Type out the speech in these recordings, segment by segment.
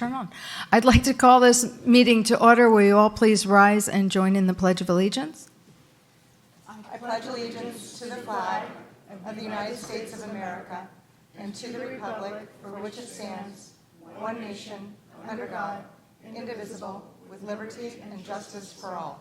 turn on. I'd like to call this meeting to order. Will you all please rise and join in the Pledge of Allegiance? I pledge allegiance to the flag of the United States of America and to the republic for which it stands, one nation, under God, indivisible, with liberty and justice for all.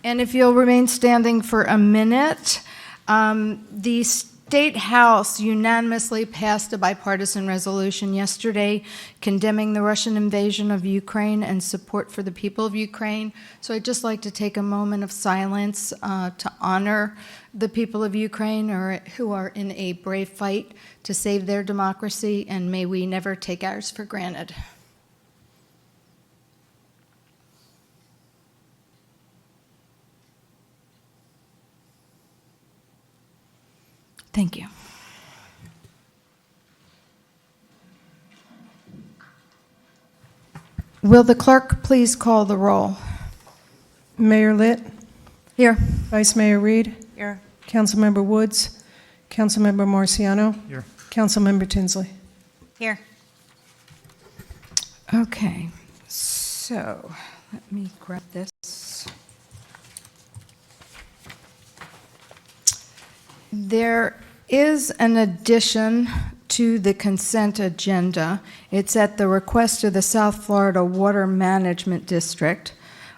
And if you'll remain standing for a minute, the State House unanimously passed a bipartisan resolution yesterday condemning the Russian invasion of Ukraine and support for the people of Ukraine. So I'd just like to take a moment of silence to honor the people of Ukraine who are in a brave fight to save their democracy, and may we never take ours for granted. Thank you. Will the clerk please call the roll? Mayor Litt, Here. Vice Mayor Reed, Here. Councilmember Woods, Councilmember Marciano, Here. Councilmember Tinsley. Here. Okay, so let me grab this. There is an addition to the consent agenda. It's at the request of the South Florida Water Management District,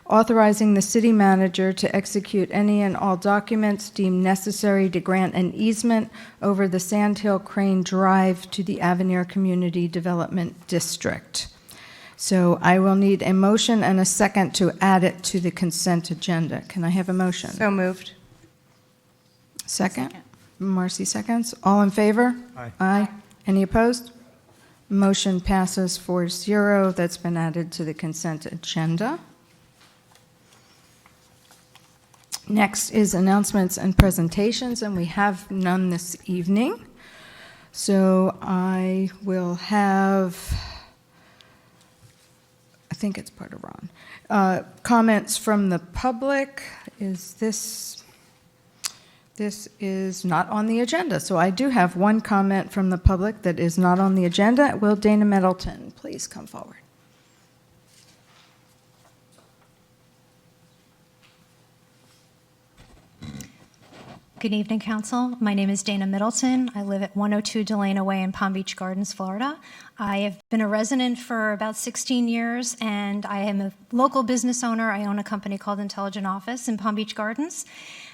authorizing the city manager to execute any and all documents deemed necessary to grant an easement over the Sandhill Crane Drive to the Avenir Community Development District. So I will need a motion and a second to add it to the consent agenda. Can I have a motion? So moved. Second? Marcy seconds. All in favor? Aye. Aye. Any opposed? Motion passes 4-0. That's been added to the consent agenda. Next is announcements and presentations, and we have none this evening. So I will have, I think it's part of Ron. Comments from the public. This is not on the agenda, so I do have one comment from the public that is not on the agenda. Will Dana Middleton please come forward? Good evening, Council. My name is Dana Middleton. I live at 102 Delana Way in Palm Beach Gardens, Florida. I have been a resident for about 16 years, and I am a local business owner. I own a company called Intelligent Office in Palm Beach Gardens,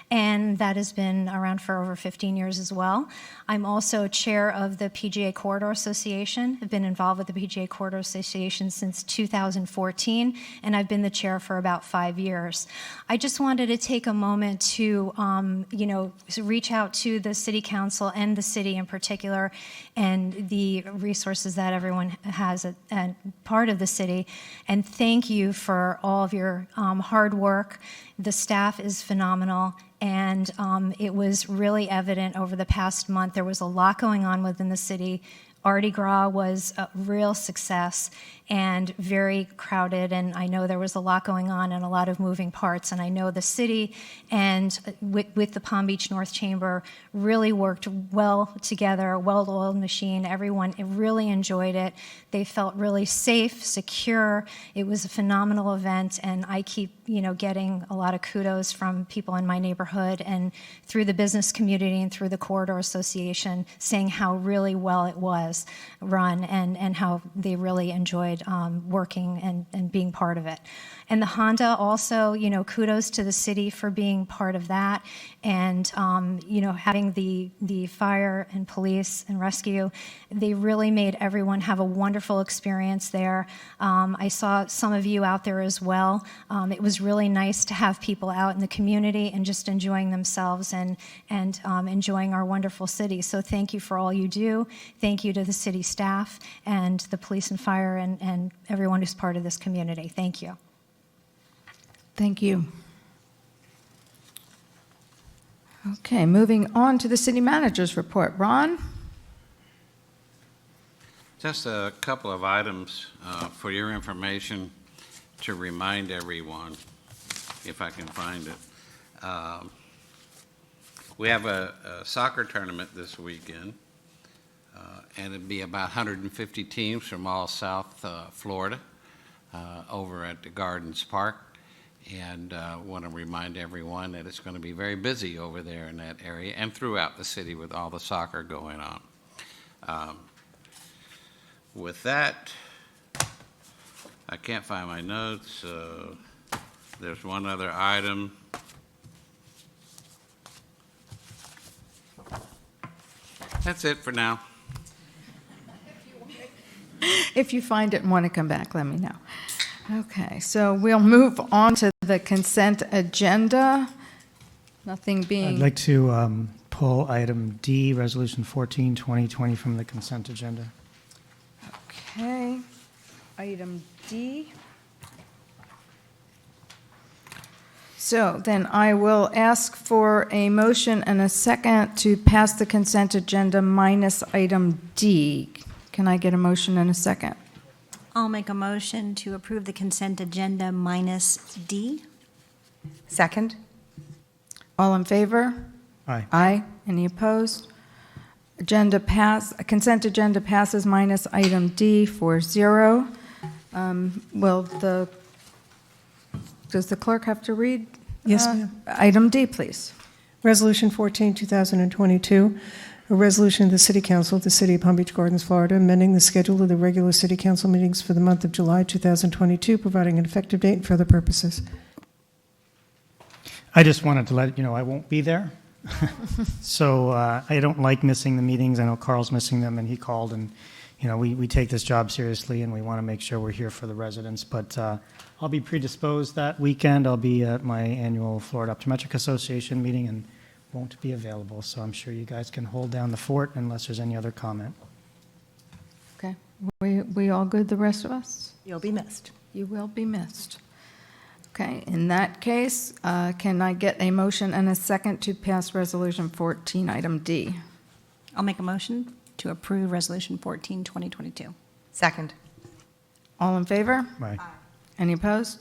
and that has been around for over 15 years as well. I'm also chair of the PGA Corridor Association. I've been involved with the PGA Corridor Association since 2014, and I've been the chair for about 5 years. I just wanted to take a moment to, reach out to the City Council and the city in particular, and the resources that everyone has at part of the city, and thank you for all of your hard work. The staff is phenomenal. And it was really evident over the past month. There was a lot going on within the city. Mardi Gras was a real success and very crowded, and I know there was a lot going on and a lot of moving parts, and I know the city and with the Palm Beach North Chamber really worked well together, a well-oiled machine. Everyone really enjoyed it. They felt really safe, secure. It was a phenomenal event, and I keep getting a lot of kudos from people in my neighborhood and through the business community and through the Corridor Association saying how really well it was run and how they really enjoyed working and being part of it. And the Honda also, kudos to the city for being part of that, and having the fire and police and rescue. They really made everyone have a wonderful experience there. I saw some of you out there as well. It was really nice to have people out in the community and just enjoying themselves and enjoying our wonderful city. So thank you for all you do. Thank you to the city staff and the police and fire and everyone who's part of this community. Thank you. Thank you. Okay, moving on to the city manager's report. Ron? Just a couple of items for your information to remind everyone, if I can find it. We have a soccer tournament this weekend. And it'd be about 150 teams from all South Florida over at the Gardens Park. And want to remind everyone that it's going to be very busy over there in that area and throughout the city with all the soccer going on. With that, I can't find my notes. There's one other item. That's it for now. If you find it and want to come back, let me know. Okay, so we'll move on to the consent agenda. Nothing I'd being, like to pull item D, Resolution 14, 2020, from the consent agenda. okay. Item D. So then I will ask for a motion and a second to pass the consent agenda minus item D. Can I get a motion and a second? I'll make a motion to approve the consent agenda minus D. Second? All in favor? Aye. Aye. Any opposed? Consent agenda passes minus item D 4-0. Does the clerk have to read? Yes, ma'am. Item D, please. Resolution 14, 2022, a resolution of the City Council of the City of Palm Beach Gardens, Florida, amending the schedule of the regular City Council meetings for the month of July 2022, providing an effective date and for other purposes. I just wanted to let you know I won't be there. So I don't like missing the meetings. I know Carl's missing them, and he called, and we take this job seriously, and we want to make sure we're here for the residents. But I'll be predisposed that weekend. I'll be at my annual Florida Optometric Association meeting and won't be available. So I'm sure you guys can hold down the fort unless there's any other comment. Okay. We all good, the rest of us? You'll be missed. You will be missed. Okay, in that case, can I get a motion and a second to pass Resolution 14, item D? I'll make a motion to approve Resolution 14, 2022. Second? All in favor? Aye. Any opposed?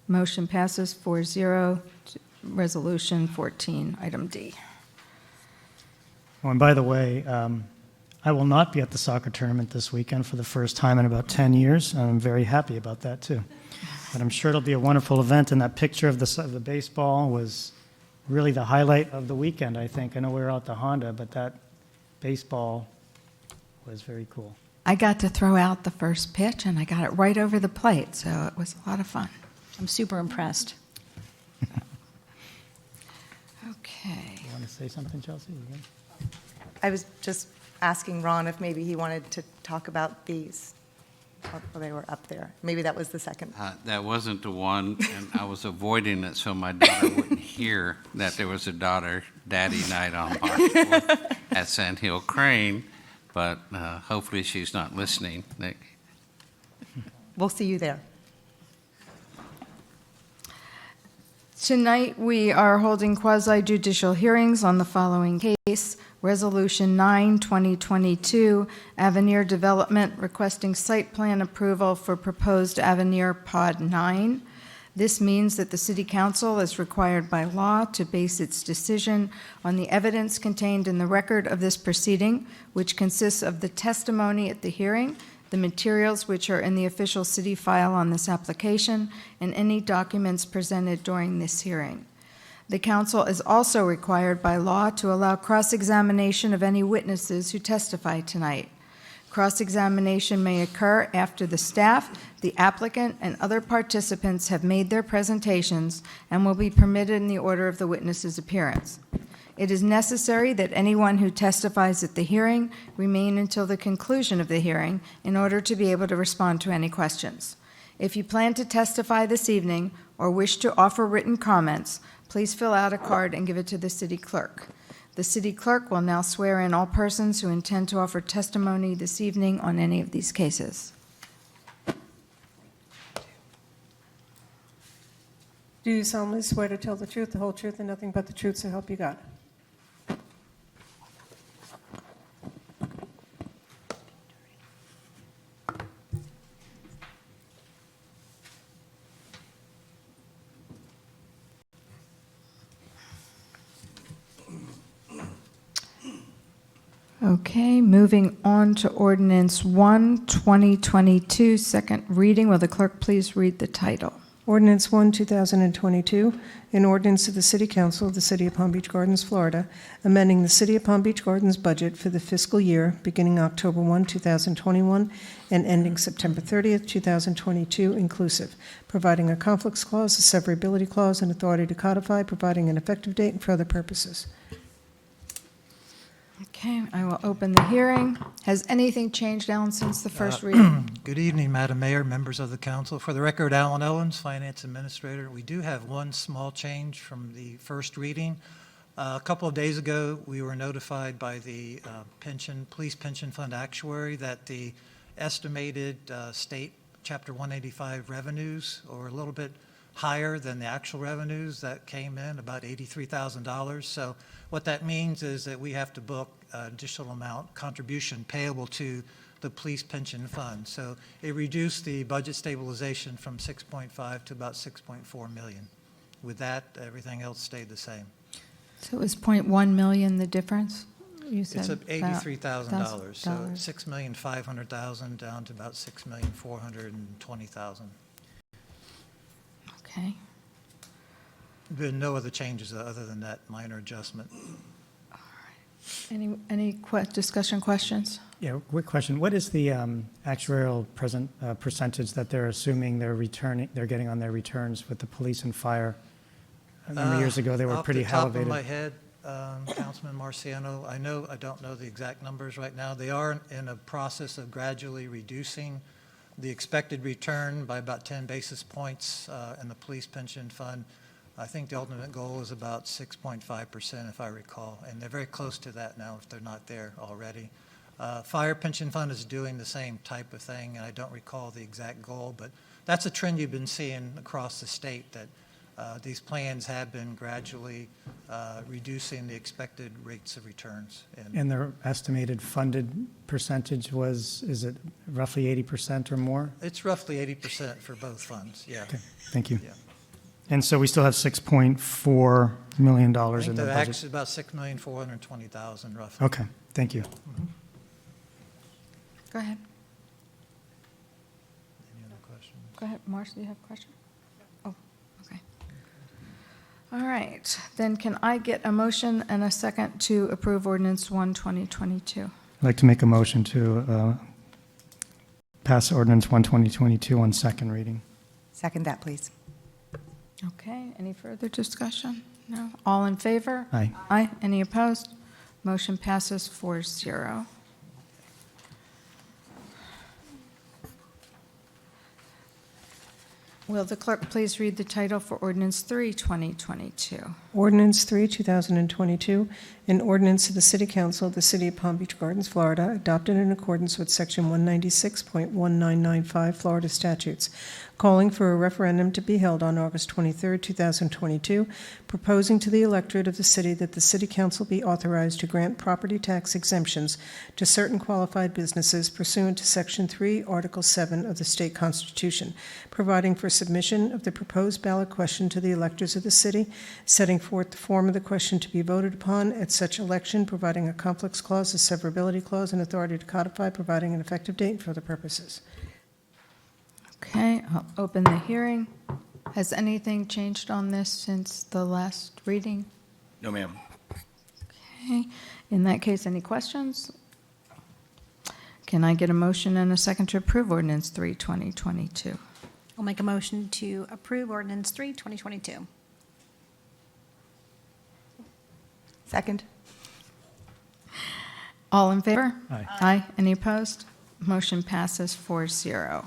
Motion passes 4-0 to Resolution 14, item D. Oh, and by the way, I will not be at the soccer tournament this weekend for the first time in about 10 years. I'm very happy about that, too. But I'm sure it'll be a wonderful event, and that picture of the baseball was really the highlight of the weekend, I think. I know we were out to Honda, but that baseball was very cool. I got to throw out the first pitch, and I got it right over the plate, so it was a lot of fun. I'm super impressed. Okay. You want to say something, Chelsea? You good? I was just asking Ron if maybe he wanted to talk about these while they were up there. Maybe that was the second. That wasn't the one, and I was avoiding it so my daughter wouldn't hear that there was a daughter-daddy night on March 4th at Sand Hill Crane, but hopefully she's not listening. We'll see you there. Tonight, we are holding quasi-judicial hearings on the following case. Resolution 9, 2022, Avenir Development requesting site plan approval for proposed Avenir Pod 9. This means that the City Council is required by law to base its decision on the evidence contained in the record of this proceeding, which consists of the testimony at the hearing, the materials which are in the official city file on this application, and any documents presented during this hearing. The council is also required by law to allow cross-examination of any witnesses who testify tonight. Cross-examination may occur after the staff, the applicant, and other participants have made their presentations and will be permitted in the order of the witness's appearance. It is necessary that anyone who testifies at the hearing remain until the conclusion of the hearing in order to be able to respond to any questions. If you plan to testify this evening or wish to offer written comments, please fill out a card and give it to the city clerk. The city clerk will now swear in all persons who intend to offer testimony this evening on any of these cases. Do you solemnly swear to tell the truth, the whole truth, and nothing but the truth, so help you God? Okay, moving on to ordinance 1, 2022, second reading. Will the clerk please read the title? Ordinance 1, 2022, an ordinance of the City Council of the City of Palm Beach Gardens, Florida, amending the City of Palm Beach Gardens budget for the fiscal year beginning October 1, 2021, and ending September 30th, 2022, inclusive, providing a conflicts clause, a severability clause, and authority to codify, providing an effective date and for other purposes. Okay, I will open the hearing. Has anything changed, Alan, since the first reading? Good evening, Madam Mayor, members of the council. For the record, Alan Owens, Finance Administrator. We do have one small change from the first reading. A couple of days ago, we were notified by the Police Pension Fund Actuary that the estimated state Chapter 185 revenues are a little bit higher than the actual revenues that came in, about $83,000. So what that means is that we have to book an additional amount, contribution payable to the police pension fund. So it reduced the budget stabilization from 6.5 to about 6.4 million. With that, everything else stayed the same. So it was 0.1 million, the difference? You It's said $83,000, so $1,000. $6,500,000 down to about $6,420,000. Okay. Been no other changes other than that minor adjustment. Any discussion questions? Yeah, quick question. What is the actuarial percentage that they're assuming they're getting on their returns with the police and fire? I remember years ago, they were pretty elevated. Off the top of my head, Councilman Marciano, I don't know the exact numbers right now. They are in a process of gradually reducing the expected return by about 10 basis points in the police pension fund. I think the ultimate goal is about 6.5%, if I recall, and they're very close to that now if they're not there already. Fire pension fund is doing the same type of thing, and I don't recall the exact goal, but that's a trend you've been seeing across the state, that these plans have been gradually reducing the expected rates of returns. And their estimated funded percentage is it roughly 80% or more? It's roughly 80% for both funds, yeah. Okay, thank you. Yeah. And so we still have $6.4 million I in think the the budget? actually about $6,420,000 roughly. Okay, thank you. Go ahead. Any other questions? Go ahead, Marcia, do you have a question? Oh, okay. All right, then can I get a motion and a second to approve ordinance 1, 2022? I'd like to make a motion to pass ordinance 1, 2022 on second reading. Second that, please. Okay, any further discussion? No? All in favor? Aye. Aye. Any opposed? Motion passes 4-0. Will the clerk please read the title for ordinance 3, 2022? Ordinance 3, 2022, an ordinance of the City Council of the City of Palm Beach Gardens, Florida, adopted in accordance with Section 196.1995 Florida statutes, calling for a referendum to be held on August 23, 2022, proposing to the electorate of the city that the City Council be authorized to grant property tax exemptions to certain qualified businesses pursuant to Section 3, Article 7 of the state constitution, providing for submission of the proposed ballot question to the electors of the city, setting forth the form of the question to be voted upon at such election, providing a conflicts clause, a severability clause, and authority to codify, providing an effective date for the purposes. Okay, I'll open the hearing. Has anything changed on this since the last reading? No, ma'am. Okay, in that case, any questions? Can I get a motion and a second to approve ordinance 3, 2022? I'll make a motion to approve ordinance 3, 2022. Second. All in favor? Aye. Aye. Any opposed? Motion passes 4-0.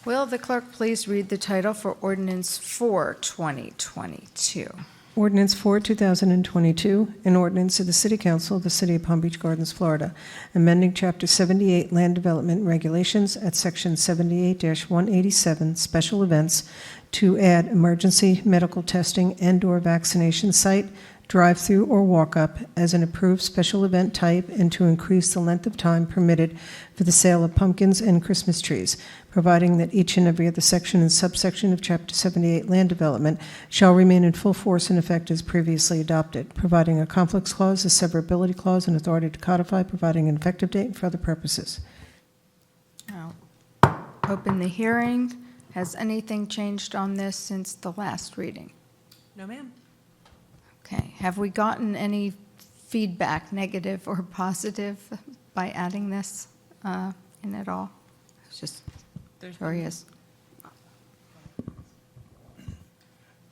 Will the clerk please read the title for ordinance 4, 2022? Ordinance 4, 2022, an ordinance of the City Council of the City of Palm Beach Gardens, Florida, amending Chapter 78 Land Development Regulations at Section 78-187 Special Events to add emergency medical testing and/or vaccination site drive-through, or walk-up as an approved special event type and to increase the length of time permitted for the sale of pumpkins and Christmas trees, providing that each and every other section and subsection of Chapter 78 Land Development shall remain in full force and effect as previously adopted, providing a conflicts clause, a severability clause, and authority to codify, providing an effective date and for other purposes. I'll open the hearing. Has anything changed on this since the last reading? No, ma'am. Okay. Have we gotten any feedback, negative or positive, by adding this in at all? It's just curious.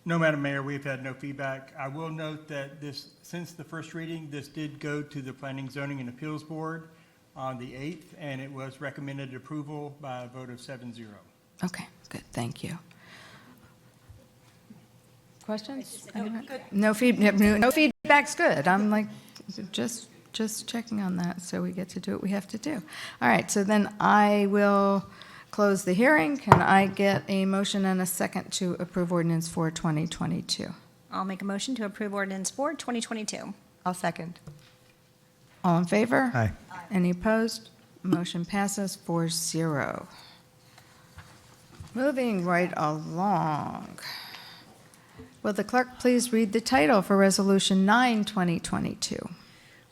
No, Madam Mayor, we've had no feedback. I will note that this, since the first reading, this did go to the Planning, Zoning, and Appeals Board on the 8th, and it was recommended approval by a vote of 7-0. Okay, good, thank you. Questions? No feedback. No feedback's good. I'm like, just checking on that, so we get to do what we have to do. All right, so then I will close the hearing. Can I get a motion and a second to approve ordinance for 2022? I'll make a motion to approve ordinance 4, 2022. I'll second. All in favor? Aye. Any opposed? Motion passes 4-0. Moving right along. Will the clerk please read the title for Resolution 9, 2022?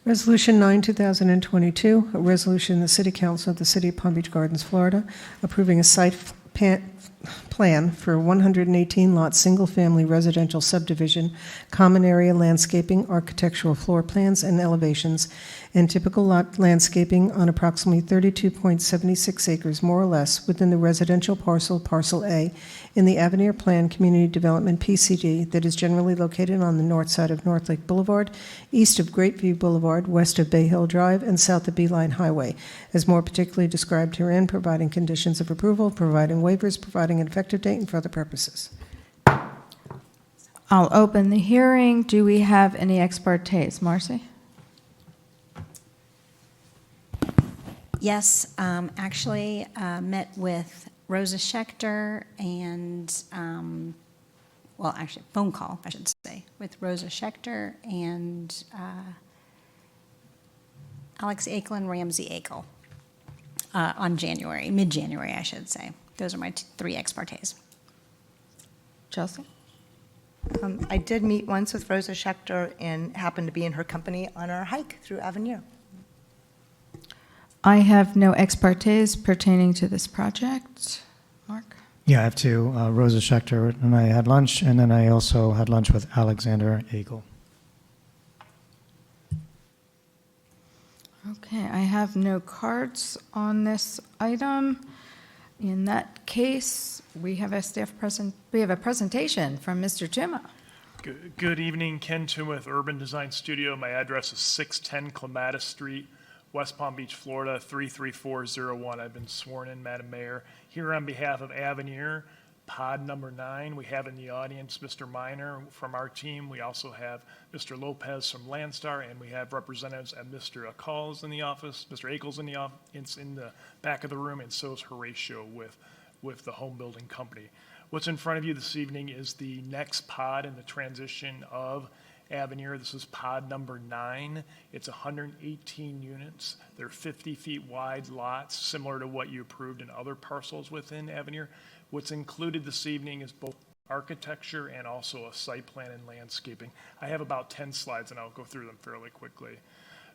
Resolution 9, 2022, a resolution of the City Council of the City of Palm Beach Gardens, Florida, approving a site plan for 118-lot single-family residential subdivision, common area landscaping, architectural floor plans and elevations, and typical lot landscaping on approximately 32.76 acres, more or less, within the residential parcel, Parcel A, in the Avenir Plan Community Development PCD that is generally located on the north side of North Lake Boulevard, east of Greatview Boulevard, west of Bay Hill Drive, and south of Beeline Highway, as more particularly described herein, providing conditions of approval, providing waivers, providing an effective date, and for other purposes. I'll open the hearing. Do we have any ex partes? Marcy? Yes, actually met with Rosa Schechter and, well, actually, phone call, I should say, with Rosa Schechter and Alex Akelin, Ramsey Akel on mid-January, I should say. Those are my 3 ex partes. Chelsea? I did meet once with Rosa Schechter and happened to be in her company on our hike through Avenir. I have no ex partes pertaining to this project. Mark? Yeah, I have two. Rosa Schechter and I had lunch, and then I also had lunch with Alexander Agel. Okay, I have no cards on this item. In that case, we have a presentation from Mr. Chima. Good evening, Ken Chima with Urban Design Studio. My address is 610 Clematis Street, West Palm Beach, Florida, 33401. I've been sworn in, Madam Mayor. Here on behalf of Avenir, pod number 9, we have in the audience Mr. Miner from our team. We also have Mr. Lopez from Landstar, and we have representatives and Mr. Akals in the office, Mr. Akel's in the office, in the back of the room, and so is Horatio with the home building company. What's in front of you this evening is the next pod in the transition of Avenir. This is pod number 9. It's 118 units. They're 50 feet wide lots, similar to what you approved in other parcels within Avenir. What's included this evening is both architecture and also a site plan and landscaping. I have about 10 slides, and I'll go through them fairly quickly.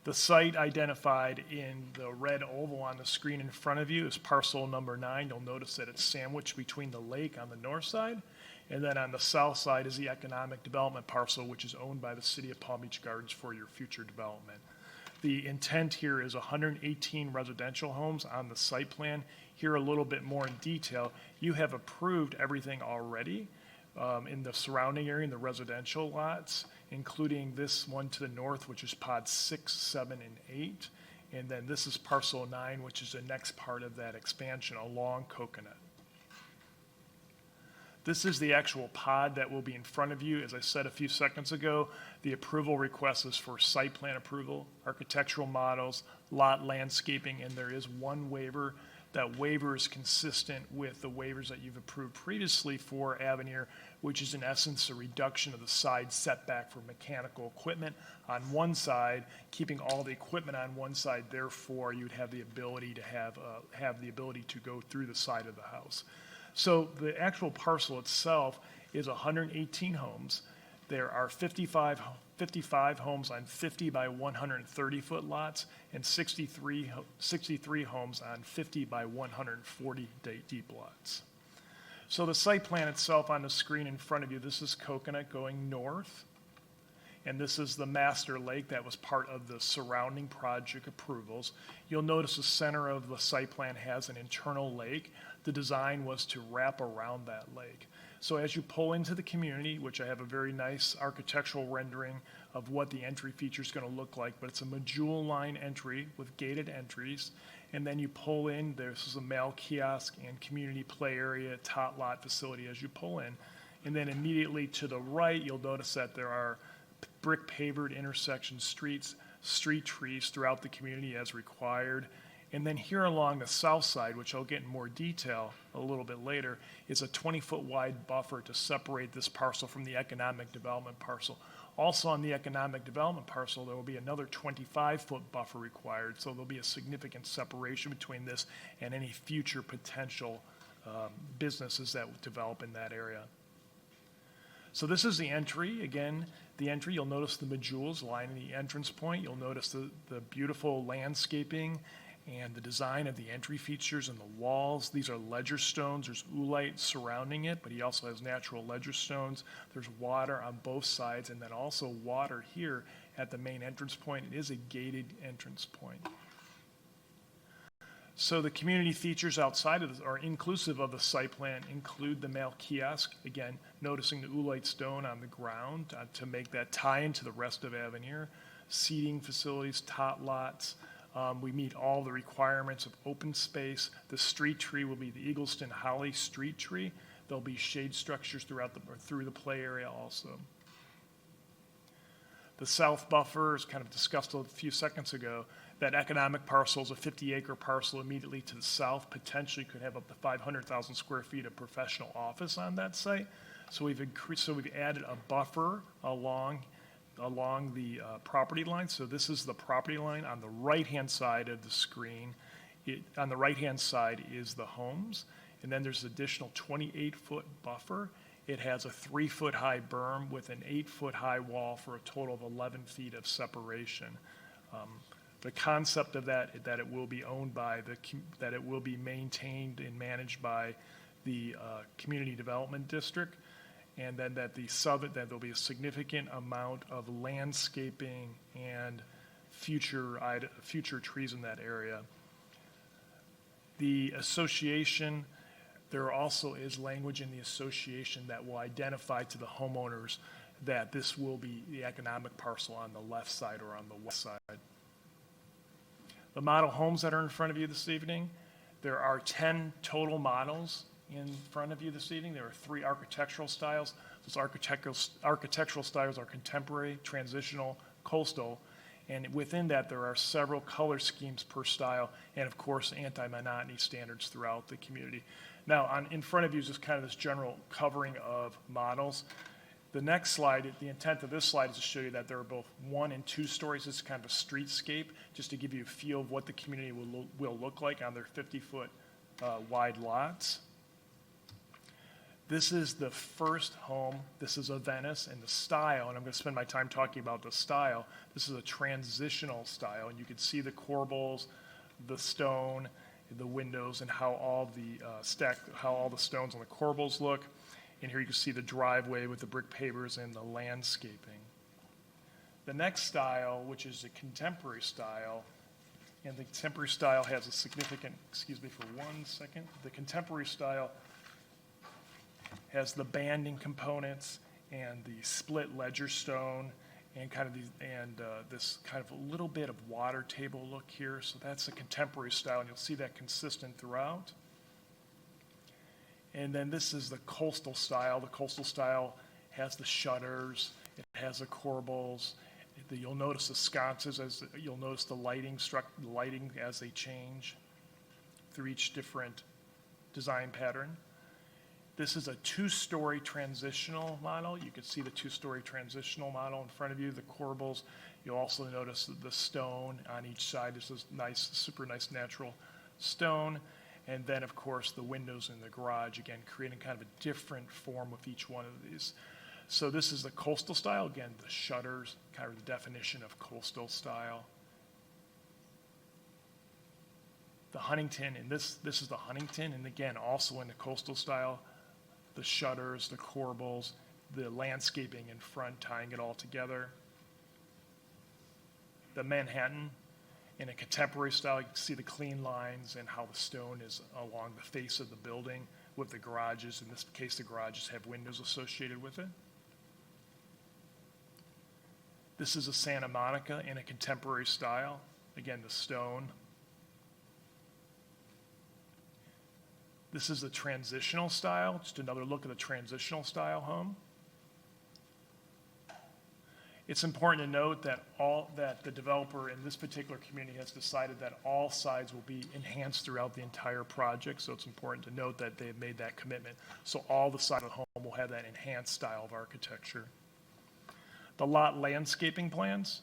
The site identified in the red oval on the screen in front of you is parcel number 9. You'll notice that it's sandwiched between the lake on the north side, and then on the south side is the economic development parcel, which is owned by the City of Palm Beach Gardens for your future development. The intent here is 118 residential homes on the site plan. Here a little bit more in detail. You have approved everything already in the surrounding area, in the residential lots, including this one to the north, which is pod 6, 7, and 8. And then this is parcel 9, which is the next part of that expansion along Coconut. This is the actual pod that will be in front of you. As I said a few seconds ago, the approval request is for site plan approval, architectural models, lot landscaping, and there is one waiver that waiver is consistent with the waivers that you've approved previously for Avenir, which is in essence a reduction of the side setback for mechanical equipment on one side, keeping all the equipment on one side. Therefore, you'd have the ability to have the ability to go through the side of the house. So the actual parcel itself is 118 homes. There are 55 homes on 50 by 130 foot lots and 63 homes on 50 by 140 deep lots. So the site plan itself on the screen in front of you, this is Coconut going north. And this is the master lake that was part of the surrounding project approvals. You'll notice the center of the site plan has an internal lake. The design was to wrap around that lake. So as you pull into the community, which I have a very nice architectural rendering of what the entry feature is going to look like, but it's a module line entry with gated entries. And then you pull in, this is a mail kiosk and community play area, tot lot facility as you pull in. And then immediately to the right, you'll notice that there are brick pavered intersection street trees throughout the community as required. And then here along the south side, which I'll get in more detail a little bit later, is a 20-foot wide buffer to separate this parcel from the economic development parcel. Also on the economic development parcel, there will be another 25-foot buffer required, so there'll be a significant separation between this and any future potential businesses that will develop in that area. So this is the entry. Again, the entry, you'll notice the modules lining the entrance point. You'll notice the beautiful landscaping and the design of the entry features and the walls. These are ledger stones. There's oolite surrounding it, but he also has natural ledger stones. There's water on both sides, and then also water here at the main entrance point. It is a gated entrance point. So the community features outside of this are inclusive of the site plan include the mail kiosk. Again, noticing the oolite stone on the ground to make that tie into the rest of Avenir. Seating facilities, tot lots. We meet all the requirements of open space. The street tree will be the Eagleston Holly street tree. There'll be shade structures through the play area also. The south buffer is kind of discussed a few seconds ago. That economic parcel is a 50-acre parcel immediately to the south, potentially could have up to 500,000 square feet of professional office on that site. So we've added a buffer along the property line. So this is the property line on the right-hand side of the screen. On the right-hand side is the homes, and then there's an additional 28-foot buffer. It has a 3-foot high berm with an 8-foot high wall for a total of 11 feet of separation. The concept of that it will be owned by that it will be maintained and managed by the community development district, and then that there'll be a significant amount of landscaping and future trees in that area. The association, there also is language in the association that will identify to the homeowners that this will be the economic parcel on the left side or on the west side. The model homes that are in front of you this evening, there are 10 total models in front of you this evening. There are 3 architectural styles. Those architectural styles are contemporary, transitional, coastal, and within that there are several color schemes per style, and of course anti-monotony standards throughout the community. Now, in front of you is just kind of this general covering of models. The next slide, the intent of this slide is to show you that there are both 1 and 2 stories. It's kind of a streetscape, just to give you a feel of what the community will look like on their 50-foot wide lots. This is the first home. This is a Venice, and the style, and I'm going to spend my time talking about the style. This is a transitional style, and you can see the corbels, the stone, the windows, and how all the stones on the corbels look. And here you can see the driveway with the brick pavers and the landscaping. The next style, which is a contemporary style, and the contemporary style has a significant, excuse me for 1 second, the contemporary style has the banding components and the split ledger stone and kind of this kind of a little bit of water table look here. So that's a contemporary style, and you'll see that consistent throughout. And then this is the coastal style. The coastal style has the shutters, it has the corbels. You'll notice the sconces, you'll notice the lighting as they change. through each different design pattern. This is a two-story transitional model. You can see the two-story transitional model in front of you, the corbels. You'll also notice the stone on each side. This is nice, super nice natural stone. And then, of course, the windows in the garage, again, creating kind of a different form with each one of these. So this is the coastal style. Again, the shutters, kind of the definition of coastal style. The Huntington, and this is the Huntington, and again, also in the coastal style. The shutters, the corbels, the landscaping in front, tying it all together. The Manhattan, in a contemporary style, you can see the clean lines and how the stone is along the face of the building with the garages. In this case, the garages have windows associated with it. This is a Santa Monica in a contemporary style. Again, the stone. This is the transitional style, just another look at the transitional style home. It's important to note that the developer in this particular community has decided that all sides will be enhanced throughout the entire project, so it's important to note that they've made that commitment. So all the sides of the home will have that enhanced style of architecture. The lot landscaping plans.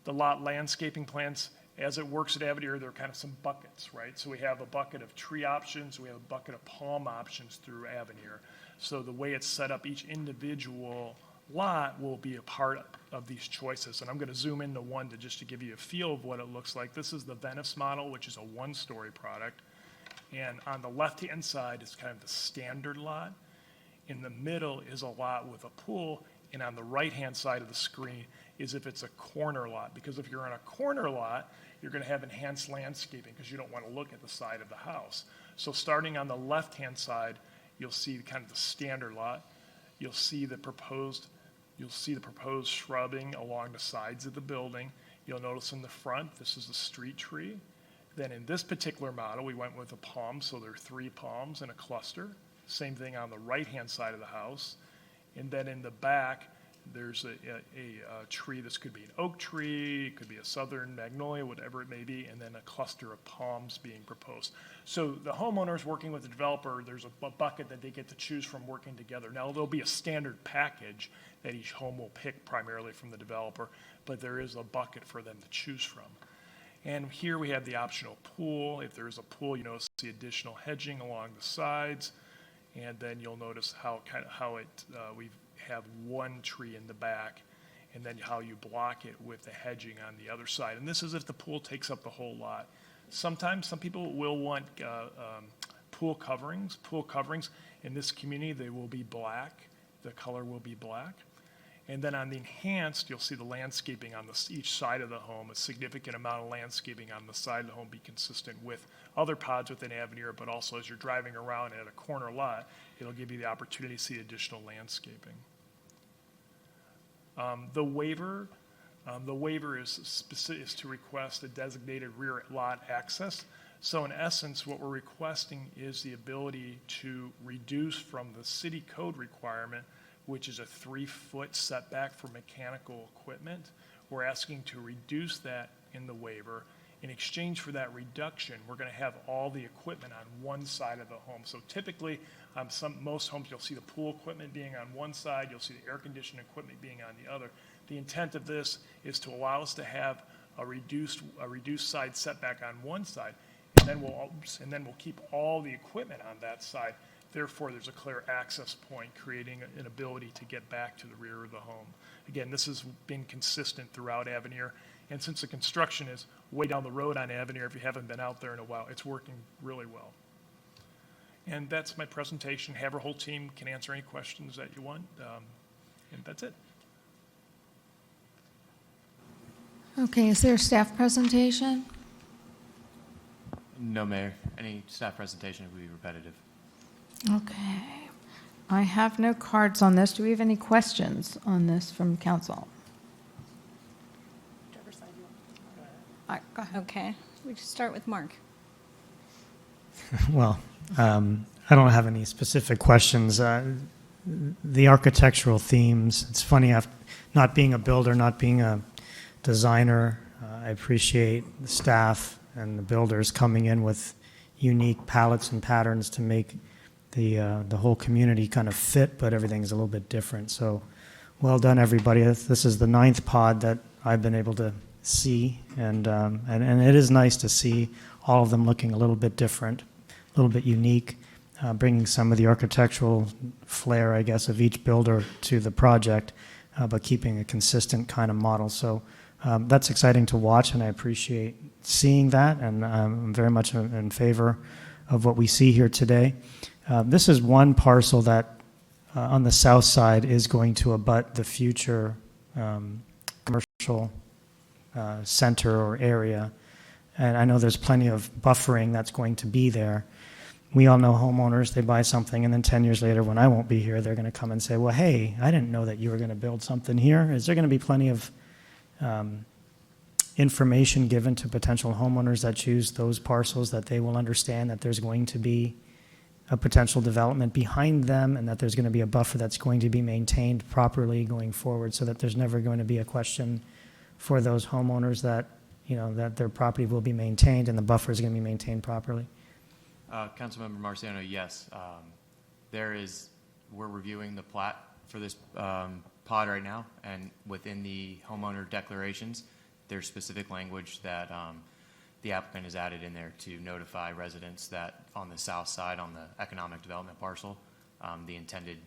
The lot landscaping plans, as it works at Avenir, there are kind of some buckets, right? So we have a bucket of tree options, we have a bucket of palm options through Avenir. So the way it's set up, each individual lot will be a part of these choices. And I'm going to zoom into one just to give you a feel of what it looks like. This is the Venice model, which is a one-story product. And on the left-hand side is kind of the standard lot. In the middle is a lot with a pool. And on the right-hand side of the screen is if it's a corner lot. Because if you're on a corner lot, you're going to have enhanced landscaping because you don't want to look at the side of the house. So starting on the left-hand side, you'll see kind of the standard lot. You'll see the proposed shrubbing along the sides of the building. You'll notice in the front, this is the street tree. Then in this particular model, we went with a palm, so there are 3 palms in a cluster. Same thing on the right-hand side of the house. And then in the back, there's a tree. This could be an oak tree, it could be a southern magnolia, whatever it may be, and then a cluster of palms being proposed. So the homeowner's working with the developer, there's a bucket that they get to choose from working together. Now, there'll be a standard package that each home will pick primarily from the developer, but there is a bucket for them to choose from. And here we have the optional pool. If there's a pool, you notice the additional hedging along the sides, and then you'll notice we have one tree in the back, and then how you block it with the hedging on the other side. And this is if the pool takes up the whole lot. Sometimes some people will want pool coverings. Pool coverings in this community, they will be black. The color will be black. And then on the enhanced, you'll see the landscaping on each side of the home, a significant amount of landscaping on the side of the home be consistent with other pods within Avenir, but also as you're driving around at a corner lot, it'll give you the opportunity to see additional landscaping. The waiver is to request a designated rear lot access. So in essence, what we're requesting is the ability to reduce from the city code requirement, which is a 3-foot setback for mechanical equipment. We're asking to reduce that in the waiver. In exchange for that reduction, we're going to have all the equipment on one side of the home. So typically, most homes, you'll see the pool equipment being on one side, you'll see the air conditioning equipment being on the other. The intent of this is to allow us to have a reduced side setback on one side, and then we'll keep all the equipment on that side. Therefore, there's a clear access point, creating an ability to get back to the rear of the home. Again, this has been consistent throughout Avenir, and since the construction is way down the road on Avenir, if you haven't been out there in a while, it's working really well. And that's my presentation. Have our whole team can answer any questions that you want, and that's it. Okay, is there a staff presentation? No, Mayor. Any staff presentation would be repetitive. Okay. I have no cards on this. Do we have any questions on this from council? All right, go ahead. Okay, we can start with Mark. Well, I don't have any specific questions. The architectural themes, it's funny, not being a builder, not being a designer, I appreciate the staff and the builders coming in with unique palettes and patterns to make the whole community kind of fit, but everything's a little bit different. So well done, everybody. This is the 9th pod that I've been able to see, and it is nice to see all of them looking a little bit different, a little bit unique, bringing some of the architectural flair, I guess, of each builder to the project, but keeping a consistent kind of model. So that's exciting to watch, and I appreciate seeing that, and I'm very much in favor of what we see here today. This is one parcel that on the south side is going to abut the future commercial center or area, and I know there's plenty of buffering that's going to be there. We all know homeowners, they buy something, and then 10 years later, when I won't be here, they're going to come and say, well, hey, I didn't know that you were going to build something here. Is there going to be plenty of information given to potential homeowners that choose those parcels, that they will understand that there's going to be a potential development behind them, and that there's going to be a buffer that's going to be maintained properly going forward, so that there's never going to be a question for those homeowners that, you know, that their property will be maintained and the buffer is going to be maintained properly? Councilmember Marciano, yes. We're reviewing the plat for this pod right now, and within the homeowner declarations, there's specific language that the applicant has added in there to notify residents that on the south side, on the economic development parcel, the intended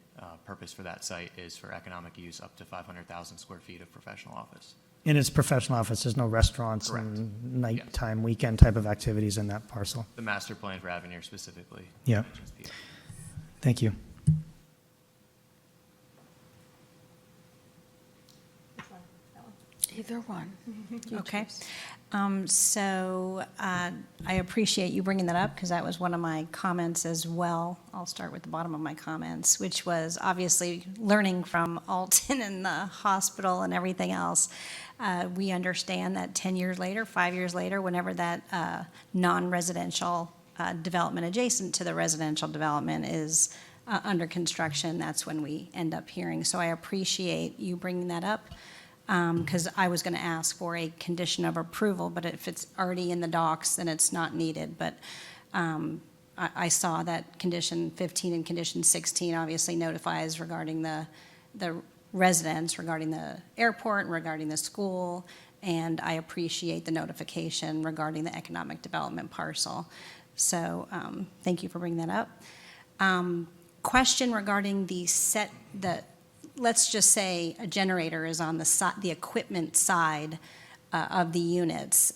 purpose for that site is for economic use up to 500,000 square feet of professional office. In its professional office, there's no restaurants Correct. and nighttime, weekend type of activities in that parcel. The master plan for Avenir specifically. Yeah. mentions PF. Thank you. Either one. Okay. I appreciate you bringing that up because that was one of my comments as well. I'll start with the bottom of my comments, which was obviously learning from Alton and the hospital and everything else. We understand that 10 years later, 5 years later, whenever that non-residential development adjacent to the residential development is under construction, that's when we end up hearing. So I appreciate you bringing that up. Because I was going to ask for a condition of approval, but if it's already in the docs, then it's not needed. But I saw that condition 15 and condition 16 obviously notifies regarding the residents, regarding the airport, and regarding the school, and I appreciate the notification regarding the economic development parcel. So thank you for bringing that up. Question regarding let's just say a generator is on the equipment side of the units,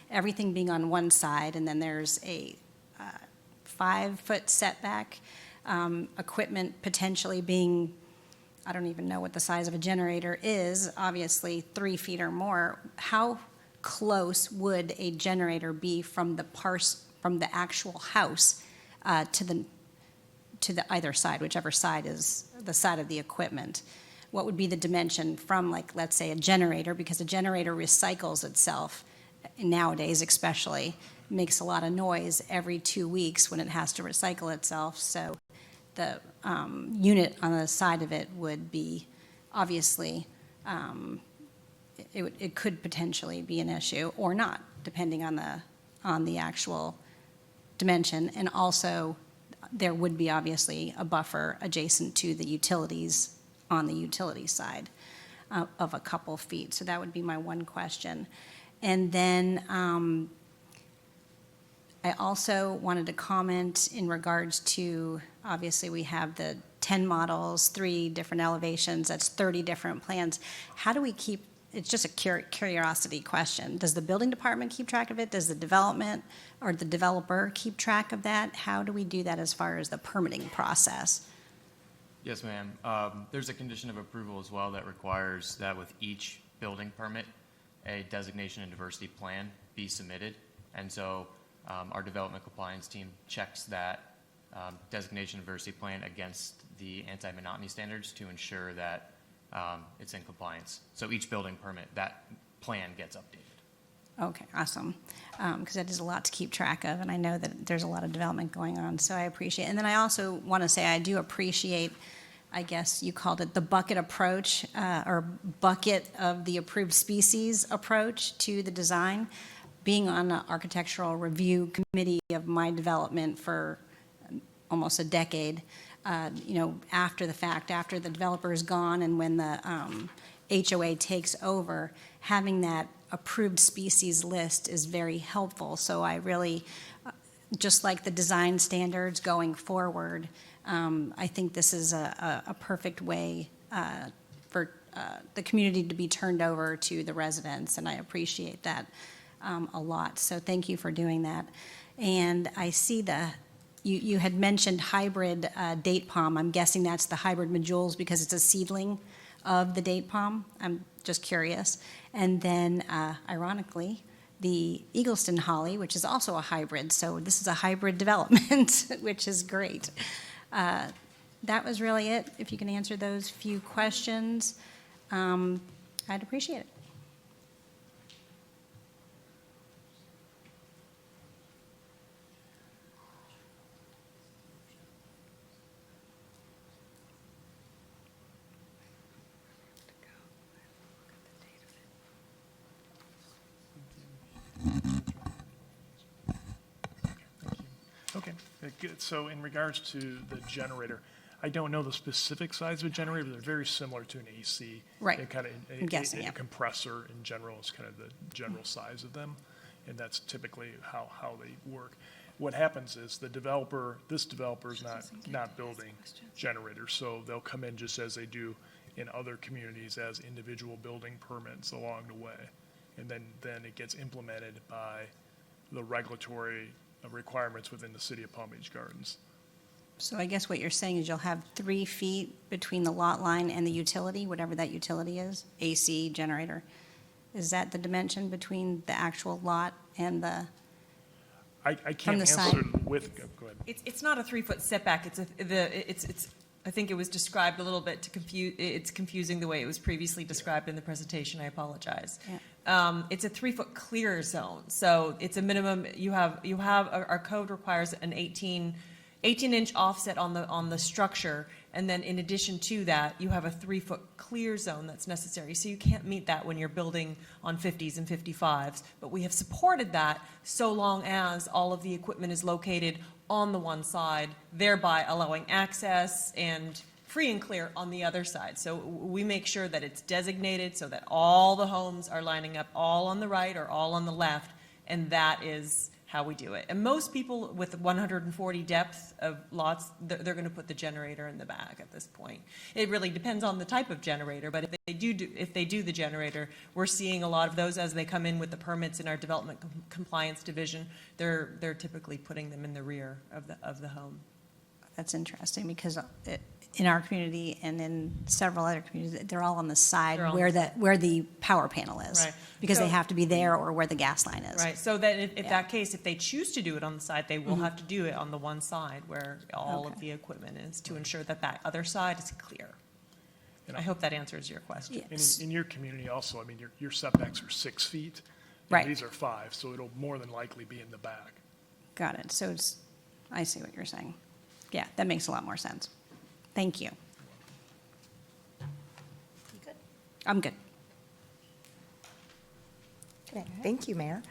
everything being on one side, and then there's a 5-foot setback, equipment potentially being, I don't even know what the size of a generator is, obviously 3 feet or more. How close would a generator be from the actual house to the either side, whichever side is the side of the equipment? What would be the dimension from, like, let's say a generator, because a generator recycles itself nowadays, especially, makes a lot of noise every 2 weeks when it has to recycle itself. So the unit on the side of it would be obviously, it could potentially be an issue or not, depending on the actual dimension. And also, there would be obviously a buffer adjacent to the utilities on the utility side of a couple feet. So that would be my one question. And then I also wanted to comment in regards to, obviously we have the 10 models, 3 different elevations, that's 30 different plans. How do we keep, it's just a curiosity question. Does the building department keep track of it? Does the development or the developer keep track of that? How do we do that as far as the permitting process? Yes, ma'am. There's a condition of approval as well that requires that with each building permit, a designation and diversity plan be submitted. And so our development compliance team checks that designation and diversity plan against the anti-monotony standards to ensure that it's in compliance. So each building permit, that plan gets updated. Okay, awesome. Because that is a lot to keep track of, and I know that there's a lot of development going on, so I appreciate it. And then I also want to say I do appreciate, I guess you called it the bucket approach, or bucket of the approved species approach to the design, being on the architectural review committee of my development for almost a decade, after the fact, after the developer is gone and when the HOA takes over, having that approved species list is very helpful. So I really, just like the design standards going forward, I think this is a perfect way for the community to be turned over to the residents, and I appreciate that a lot. So thank you for doing that. And I see you had mentioned hybrid date palm. I'm guessing that's the hybrid medules because it's a seedling of the date palm. I'm just curious. And then, ironically, the Eagleston holly, which is also a hybrid. So this is a hybrid development, which is great. That was really it. If you can answer those few questions, I'd appreciate it. Okay, good. So in regards to the generator, I don't know the specific size of a generator, but they're very similar to an AC. Right. They're kind of, I'm guessing, yeah. a compressor in general is kind of the general size of them, and that's typically how they work. What happens is this developer is not building generators, so they'll come in just as they do in other communities as individual building permits along the way. And then it gets implemented by the regulatory requirements within the city of Palm Beach Gardens. So I guess what you're saying is you'll have 3 feet between the lot line and the utility, whatever that utility is, AC generator. Is that the dimension between the actual lot and the? I can't the answer side. with, go ahead. It's not a 3-foot setback. It's I think it was described a little bit to confuse. It's confusing the way it was previously described in the presentation. I apologize. Yeah. It's a 3-foot clear zone, so it's a minimum. You have our code requires an 18-inch offset on the structure, and then in addition to that, you have a 3-foot clear zone that's necessary. So you can't meet that when you're building on 50s and 55s. But we have supported that so long as all of the equipment is located on the one side, thereby allowing access and free and clear on the other side. So we make sure that it's designated so that all the homes are lining up all on the right or all on the left, and that is how we do it. And most people with 140 depth of lots, they're going to put the generator in the back at this point. It really depends on the type of generator, but if they do the generator, we're seeing a lot of those as they come in with the permits in our development compliance division. They're typically putting them in the rear of the home. That's interesting because in our community and in several other communities, they're all on the side where the power panel is. Right. Because So- they have to be there or where the gas line is. Right, so that if Yeah. that case, if they choose to do it on the side, they will have to do it on the one side where all of Okay. the equipment is to ensure that that other side is clear. I hope that answers your question. Yes. In your community also, I mean, your setbacks are 6 feet. and Right. These are 5, so it'll more than likely be in the back. Got it. So I see what you're saying. Yeah, that makes a lot more sense. Thank you. You good? I'm good. Okay, thank you, Mayor.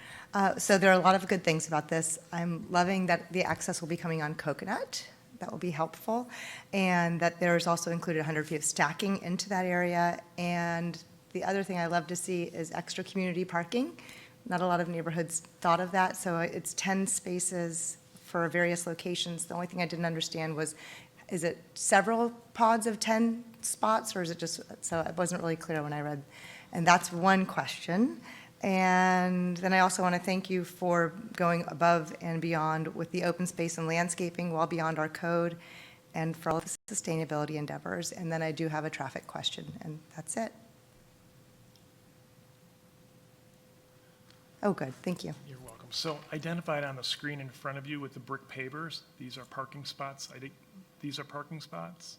So there are a lot of good things about this. I'm loving that the access will be coming on Coconut. That will be helpful. And that there's also included 100 feet of stacking into that area. And the other thing I love to see is extra community parking. Not a lot of neighborhoods thought of that, so it's 10 spaces for various locations. The only thing I didn't understand was, is it several pods of 10 spots, or is it just, so it wasn't really clear when I read. And that's one question. And then I also want to thank you for going above and beyond with the open space and landscaping well beyond our code and for all of the sustainability endeavors. And then I do have a traffic question, and that's it. Oh, good, thank you. You're welcome. So identified on the screen in front of you with the brick pavers, these are parking spots. I think these are parking spots.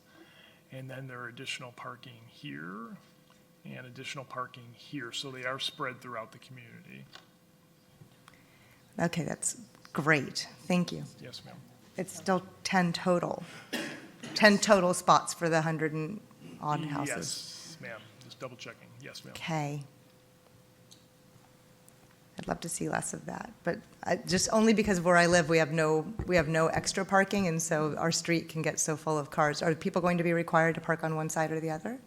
And then there are additional parking here and additional parking here. So they are spread throughout the community. Okay, that's great, thank you. Yes, ma'am. It's still 10 total, 10 total spots for the 100 and odd houses. Yes, ma'am. Just double checking. Yes, ma'am. Okay. I'd love to see less of that, but just only because of where I live, we have no extra parking, and so our street can get so full of cars. Are people going to be required to park on one side or the other?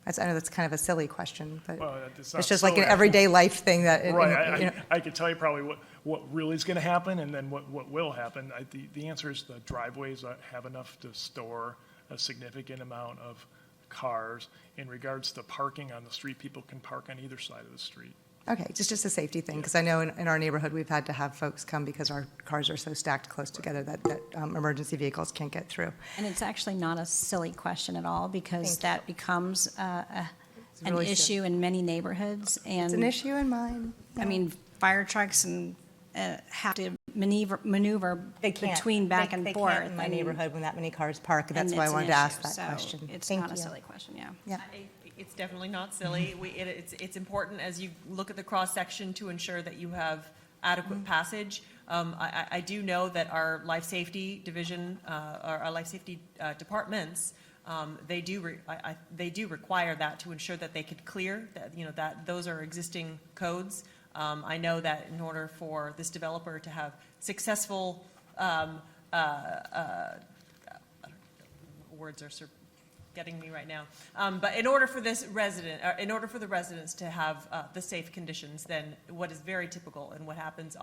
I know that's kind of a silly question, but Well, it's not it's just like an silly. everyday life thing that, Right, you know. I could tell you probably what really is going to happen and then what will happen. The answer is the driveways have enough to store a significant amount of cars. In regards to parking on the street, people can park on either side of the street. Okay, just a safety thing, because I know in our neighborhood, we've had to have folks come because our cars are so stacked close together that emergency vehicles can't get through. And it's actually not a silly question at all, because Thank that becomes an really issue in many neighborhoods. It's an issue in mine. I mean, fire trucks and have to maneuver They can't. between back and They forth. can't in my and- neighborhood when that many cars park, and that's and why I it's an wanted to ask issue. that So question. It's Thank not a you. silly question, yeah. Yeah. It's definitely not silly. It's important as you look at the cross-section to ensure that you have adequate passage. I do know that our life safety division, our life safety departments, they do require that to ensure that they could clear, that, that those are existing codes. I know that in order for this developer to have successful, words are getting me right now. But in order for the residents to have the safe conditions, then what is very typical and what happens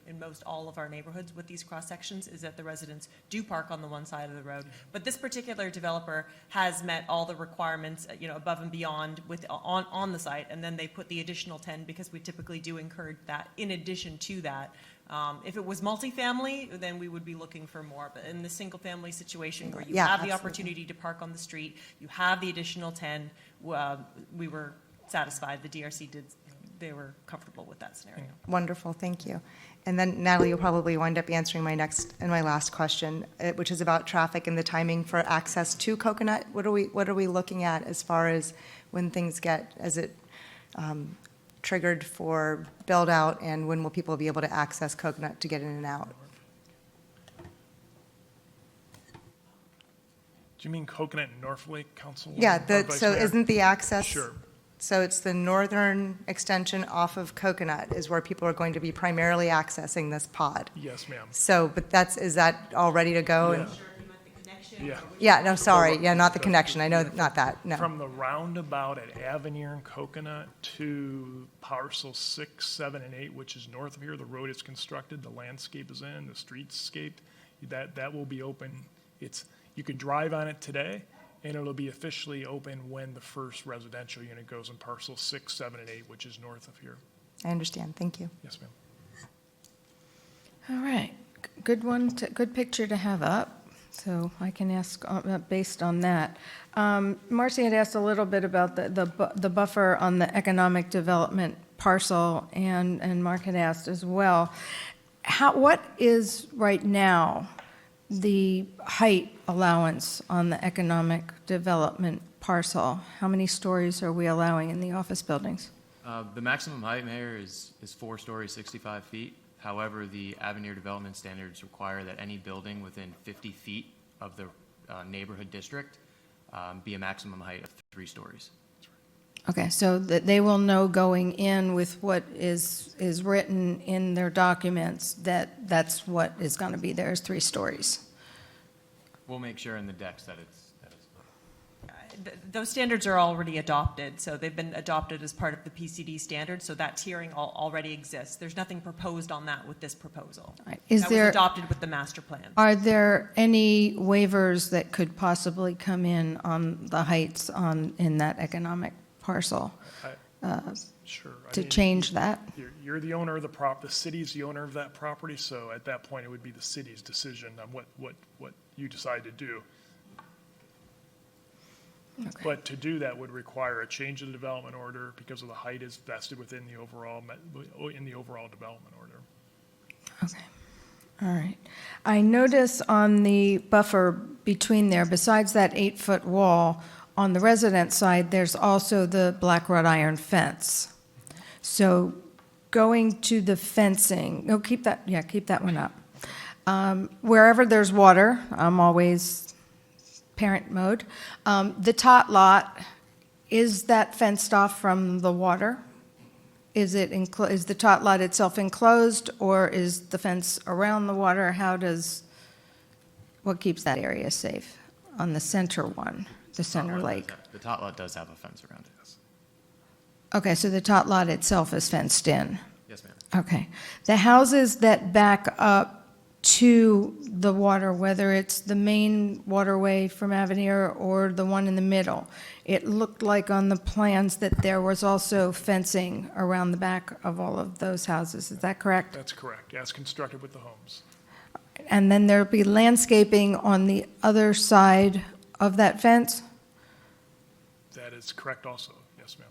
in most all of our neighborhoods with these cross sections is that the residents do park on the one side of the road. But this particular developer has met all the requirements, above and beyond on the site, and then they put the additional 10 because we typically do encourage that in addition to that. If it was multifamily, then we would be looking for more. But in the single-family situation where you Yeah, have the absolutely. opportunity to park on the street, you have the additional 10, we were satisfied. The DRC they were comfortable with that scenario. Wonderful, thank you. And then Natalie, you'll probably wind up answering my next and my last question, which is about traffic and the timing for access to Coconut. What are we looking at as far as when things get, as it triggered for build out, and when will people be able to access Coconut to get in and out? Do you mean Coconut and North Lake Council? Yeah, Vice so Mayor? isn't the access? Sure. So it's the northern extension off of Coconut is where people are going to be primarily accessing this pod. Yes, ma'am. So, but is that all ready to go? Yeah. Yeah. Yeah, no, sorry, yeah, not the connection, I know, not that, no. From the roundabout at Avenir and Coconut to parcel 6, 7, and 8, which is north of here, the road is constructed, the landscape is in, the streetscaped, that will be open. You can drive on it today, and it'll be officially open when the first residential unit goes in parcel 6, 7, and 8, which is north of here. I understand, thank you. Yes, ma'am. All right, good one, good picture to have up, so I can ask based on that. Marcy had asked a little bit about the buffer on the economic development parcel, and Mark had asked as well. What is right now the height allowance on the economic development parcel? How many stories are we allowing in the office buildings? The maximum height, Mayor, is 4 stories, 65 feet. However, the Avenir development standards require that any building within 50 feet of the neighborhood district be a maximum height of 3 stories. Okay, so that they will know going in with what is written in their documents that that's what is going to be there is 3 stories. We'll make sure in the decks that it's. Those standards are already adopted, so they've been adopted as part of the PCD standard, so that tiering already exists. There's nothing proposed on that with this proposal. Right. That was adopted with the master plan. Are there any waivers that could possibly come in on the heights in that economic parcel Sure. I to mean, change that? You're the owner of the city's the owner of that property, so at that point, it would be the city's decision on what you decide to do. Okay. But to do that would require a change in the development order because of the height is vested within the overall development order. Okay, all right. I notice on the buffer between there, besides that 8-foot wall, on the resident side, there's also the black wrought iron fence. So going to the fencing, keep that one up. Wherever there's water, I'm always parent mode. The tot lot, is that fenced off from the water? is the tot lot itself enclosed, or is the fence around the water? What keeps that area safe on the center one, the center lake? The tot lot does have a fence around it, yes. Okay, so the tot lot itself is fenced in. Yes, ma'am. Okay. The houses that back up to the water, whether it's the main waterway from Avenir or the one in the middle, it looked like on the plans that there was also fencing around the back of all of those houses. Is that correct? That's correct, as constructed with the homes. And then there'll be landscaping on the other side of that fence? That is correct also, yes, ma'am.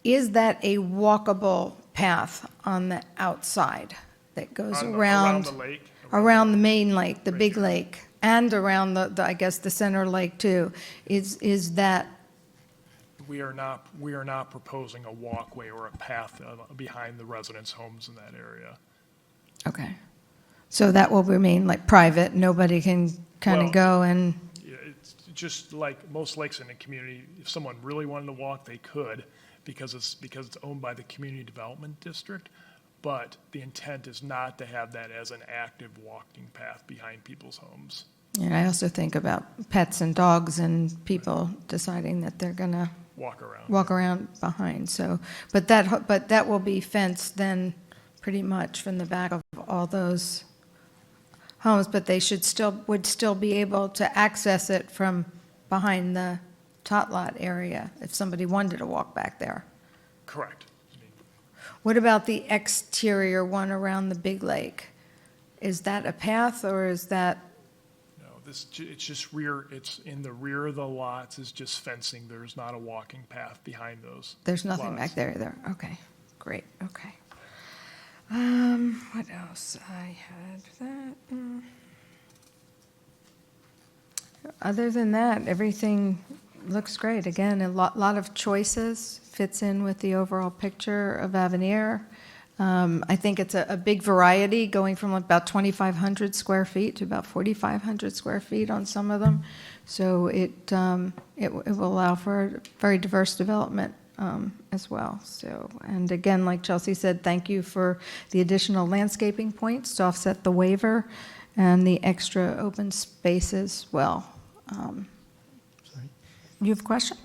Is that a walkable path on the outside that goes Around the lake? around the main lake, the big lake, and around I guess, the center lake too? Is that, We are not proposing a walkway or a path behind the residents' homes in that area. okay. So that will remain like private, nobody can kind of Well, go and, Yeah, it's just like most lakes in the community, if someone really wanted to walk, they could, because it's owned by the Community Development District. But the intent is not to have that as an active walking path behind people's homes. and I also think about pets and dogs and people deciding that they're going to Walk around. behind, so, but that will be fenced then pretty much from the back of all those homes, but they would still be able to access it from behind the tot lot area if somebody wanted to walk back there. Correct. What about the exterior one around the big lake? Is that a path, or is that, No, it's just it's in the rear of the lots is just fencing. There's not a walking path behind those. there's nothing lots. back there either? Okay, great, okay. What else? I had that. Other than that, everything looks great. Again, a lot of choices, fits in with the overall picture of Avenir. I think it's a big variety, going from about 2,500 square feet to about 4,500 square feet on some of them. So it will allow for very diverse development as well. So, and again, like Chelsea said, thank you for the additional landscaping points to offset the waiver and the extra open space as well. You have a question?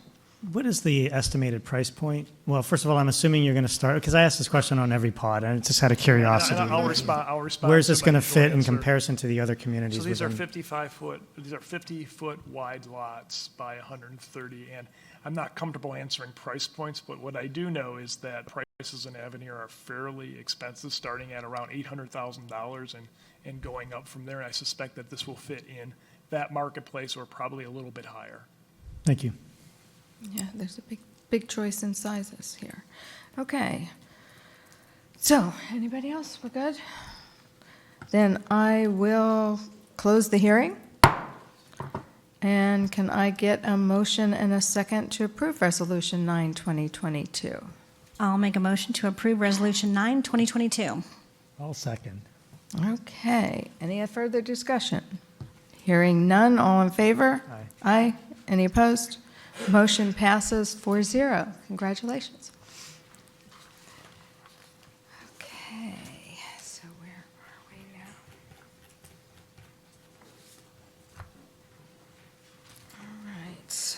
What is the estimated price point? Well, first of all, I'm assuming you're going to start, because I ask this question on every pod, and it's just out of curiosity. I'll respond. Where's to this my going to usual fit in answer. comparison to the other communities? So these are within- 50-foot wide lots by 130, and I'm not comfortable answering price points, but what I do know is that prices in Avenir are fairly expensive, starting at around $800,000 and going up from there. And I suspect that this will fit in that marketplace or probably a little bit higher. Thank you. Yeah, there's a big choice in sizes here. Okay. So, anybody else? We're good? Then I will close the hearing. And can I get a motion and a second to approve Resolution 9, 2022? I'll make a motion to approve Resolution 9, 2022. I'll second. Okay. Any further discussion? Hearing none, all in favor? Aye. Aye. Any opposed? Motion passes 4-0. Congratulations. Okay, so where are we now? All right.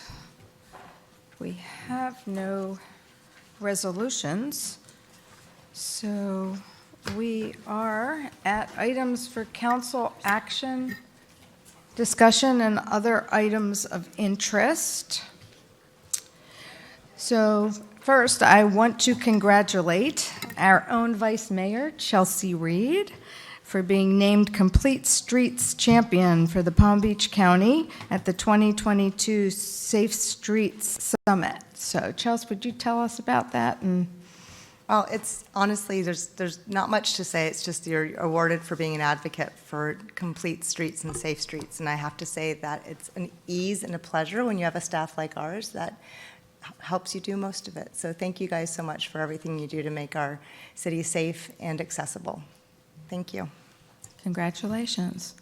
We have no resolutions, so we are at items for council action, discussion, and other items of interest. So first, I want to congratulate our own Vice Mayor, Chelsea Reed, for being named Complete Streets Champion for the Palm Beach County at the 2022 Safe Streets Summit. So Chelsea, would you tell us about that? And Well, it's honestly, there's not much to say. It's just you're awarded for being an advocate for complete streets and safe streets. And I have to say that it's an ease and a pleasure when you have a staff like ours that helps you do most of it. So thank you guys so much for everything you do to make our city safe and accessible. Thank you. congratulations.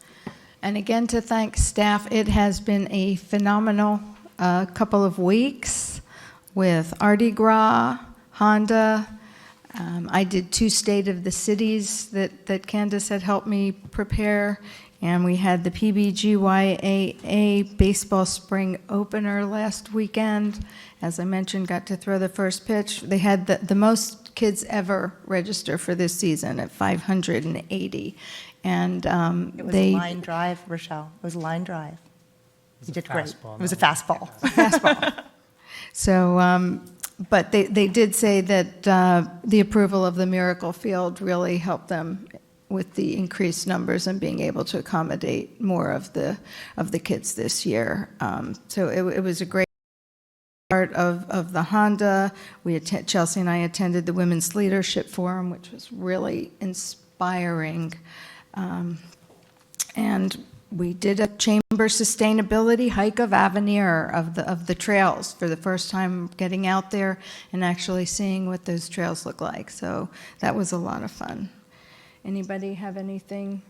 And again, to thank staff, it has been a phenomenal couple of weeks with Mardi Gras, Honda, I did 2 State of the Cities that Candace had helped me prepare, and we had the PBGYAA Baseball Spring Opener last weekend. As I mentioned, got to throw the first pitch. They had the most kids ever register for this season at 580. And It was a line drive, Rochelle. It was a line drive. You did great. It was a fastball. So, but they did say that the approval of the Miracle Field really helped them with the increased numbers and being able to accommodate more of the kids this year. So it was a great part of the Honda. Chelsea and I attended the Women's Leadership Forum, which was really inspiring. And we did a chamber sustainability hike of Avenir of the trails for the first time, getting out there and actually seeing what those trails look like. So that was a lot of fun. Anybody have anything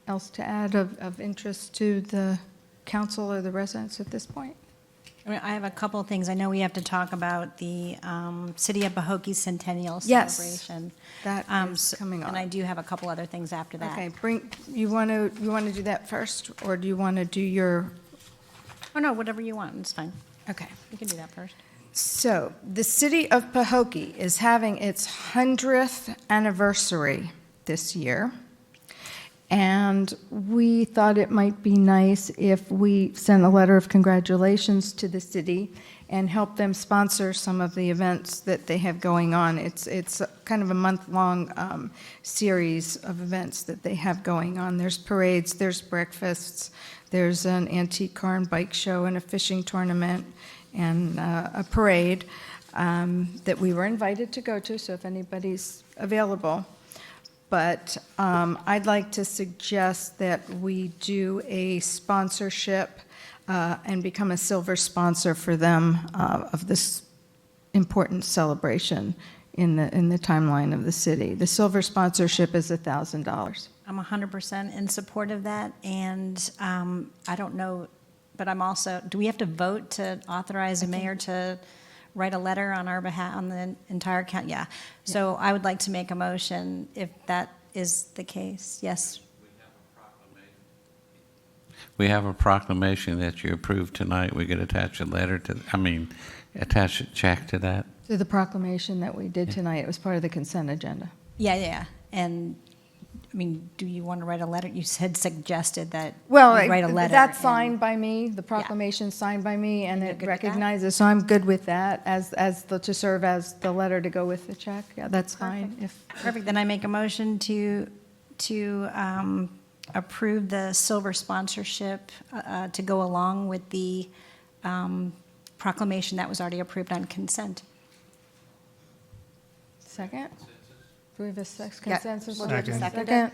else to add of interest to the council or the residents at this point? I mean, I have a couple of things. I know we have to talk about the City of Pahokee Centennial Yes, celebration. that is coming And I up. do have a couple other things after that. Okay, you want to do that first, or do you want to do your? Oh, no, whatever you want, it's fine. Okay. You can do that first. So, the City of Pahokee is having its 100th anniversary this year, and we thought it might be nice if we sent a letter of congratulations to the city and help them sponsor some of the events that they have going on. It's kind of a month-long series of events that they have going on. There's parades, there's breakfasts, there's an antique car and bike show and a fishing tournament and a parade that we were invited to go to, so if anybody's available. But I'd like to suggest that we do a sponsorship and become a silver sponsor for them of this important celebration in the timeline of the city. The silver sponsorship is $1,000. I'm 100% in support of that, and I don't know, but I'm also, do we have to vote to authorize the mayor to write a letter on our behalf, on the entire county? Yeah. So I would like to make a motion if that is the case. Yes. We have a proclamation that you approved tonight. We could attach a letter to, attach a check to that. To the proclamation that we did tonight, it was part of the consent agenda. Yeah. And, I mean, do you want to write a letter? You said suggested that Well, you write a letter. that's and- signed by me, the proclamation's signed by me, and You're it good with that? recognizes, so I'm good with that, to serve as the letter to go with the check. Yeah, that's fine. Perfect, then I make a motion to approve the silver sponsorship to go along with the proclamation that was already approved on consent. Second? Do we have a Yeah. consensus? We'll do the Second. second.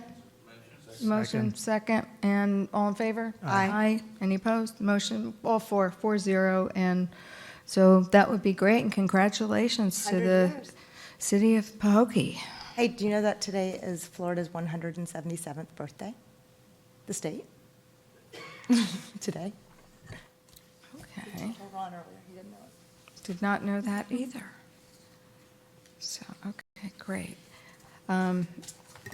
Motion, second, and all in favor? Aye. Any opposed? Motion, all 4-0, and so that would be great, and congratulations to 100 the years. city of Pahokee. Hey, do you know that today is Florida's 177th birthday? The state? Today? Okay. Told Ron earlier, he didn't know it. Did not know that either. So, okay, great.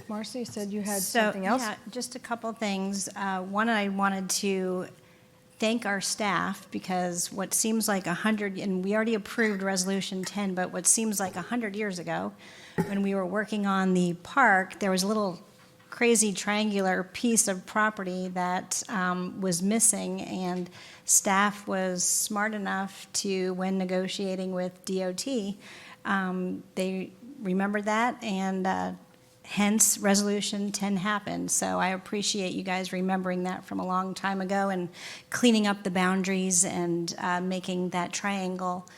Marcy said you had something else? So, yeah, just a couple things. One, I wanted to thank our staff, because what seems like 100, and we already approved Resolution 10, but what seems like 100 years ago, when we were working on the park, there was a little crazy triangular piece of property that was missing, and staff was smart enough to, when negotiating with DOT, they remembered that, and hence Resolution 10 happened. So I appreciate you guys remembering that from a long time ago and cleaning up the boundaries and making that triangle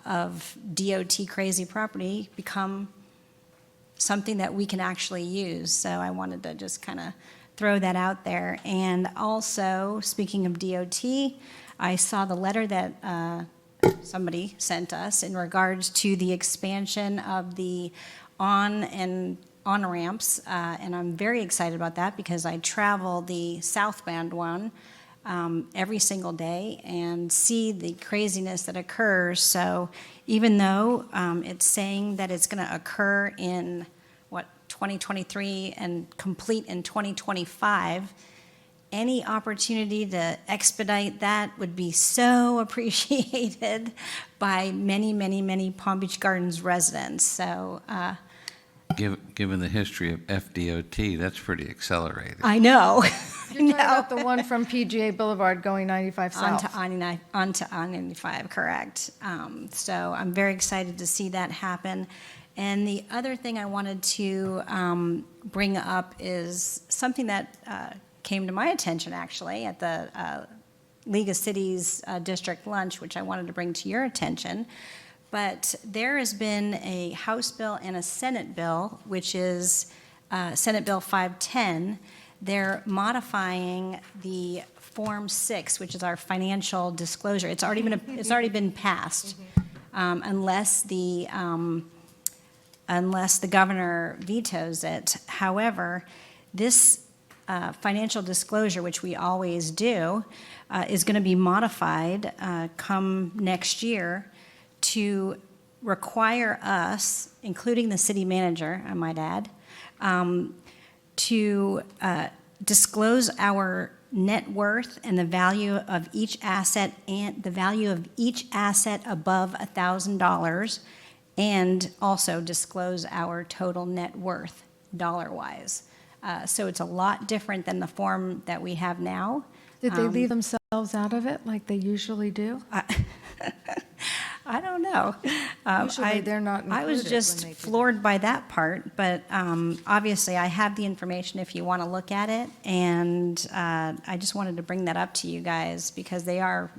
of DOT crazy property become something that we can actually use. So I wanted to just kind of throw that out there. And also, speaking of DOT, I saw the letter that somebody sent us in regards to the expansion of the on-ramps, and I'm very excited about that because I travel the southbound one every single day and see the craziness that occurs. So even though it's saying that it's going to occur in, 2023 and complete in 2025, any opportunity to expedite that would be so appreciated by many, many, many Palm Beach Gardens residents. So Given the history of FDOT, that's pretty accelerated. I know. You're talking about the one from PGA Boulevard going 95 south. Onto I-95, correct. So I'm very excited to see that happen. And the other thing I wanted to bring up is something that came to my attention, actually, at the League of Cities District Lunch, which I wanted to bring to your attention. But there has been a House bill and a Senate bill, which is Senate Bill 510. They're modifying the Form 6, which is our financial disclosure. It's already been passed, unless the governor vetoes it. However, this financial disclosure, which we always do, is going to be modified come next year to require us, including the city manager, I might add, to disclose our net worth and the value of each asset and the value of each asset above $1,000, and also disclose our total net worth dollar-wise. So it's a lot different than the form that we have now. Did they leave themselves out of it like they usually do? I don't know. Usually they're not I was included just when they do floored by that part, but obviously I have the information if you want to look at it, and I just wanted to bring that up to you guys because they are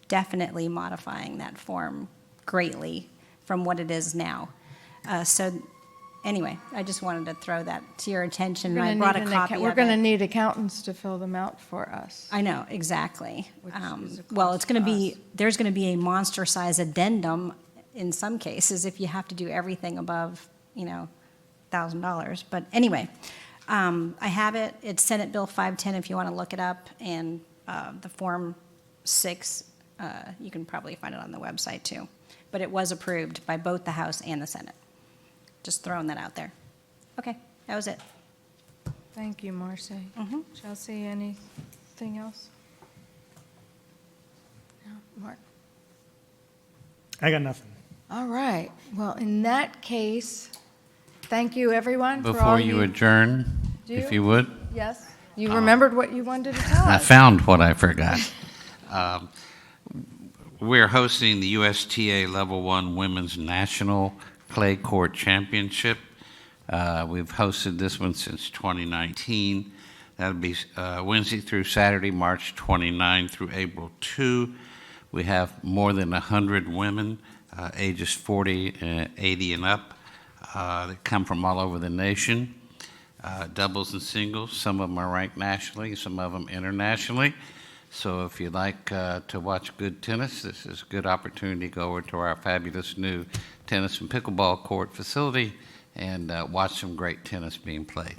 definitely modifying that form greatly from what it is now. So anyway, I just wanted to throw that to your attention, and I brought a copy of it. We're going to need accountants to fill them out for us. I know, exactly. Which is a Well, cost it's going to to be, us. there's going to be a monster-size addendum in some cases if you have to do everything above, $1,000. But anyway, I have it. It's Senate Bill 510 if you want to look it up, and the Form 6, you can probably find it on the website too. But it was approved by both the House and the Senate. Just throwing that out there. Okay, that was it. Thank you, Marcy. Mhm. Chelsea, anything else? No, Mark? I got nothing. All right. Well, in that case, thank you, everyone, for all Before you adjourn, Do if you? you would, Yes, you remembered what you wanted to tell I us. found what I forgot. We're hosting the USTA Level 1 Women's National Clay Court Championship. We've hosted this one since 2019. That'll be Wednesday through Saturday, March 29 through April 2. We have more than 100 women, ages 40, 80 and up, that come from all over the nation, doubles and singles. Some of them are ranked nationally, some of them internationally. So if you'd like to watch good tennis, this is a good opportunity to go over to our fabulous new tennis and pickleball court facility and watch some great tennis being played.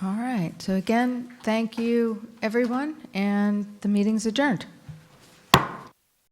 All right. So again, thank you, everyone, and the meeting's adjourned.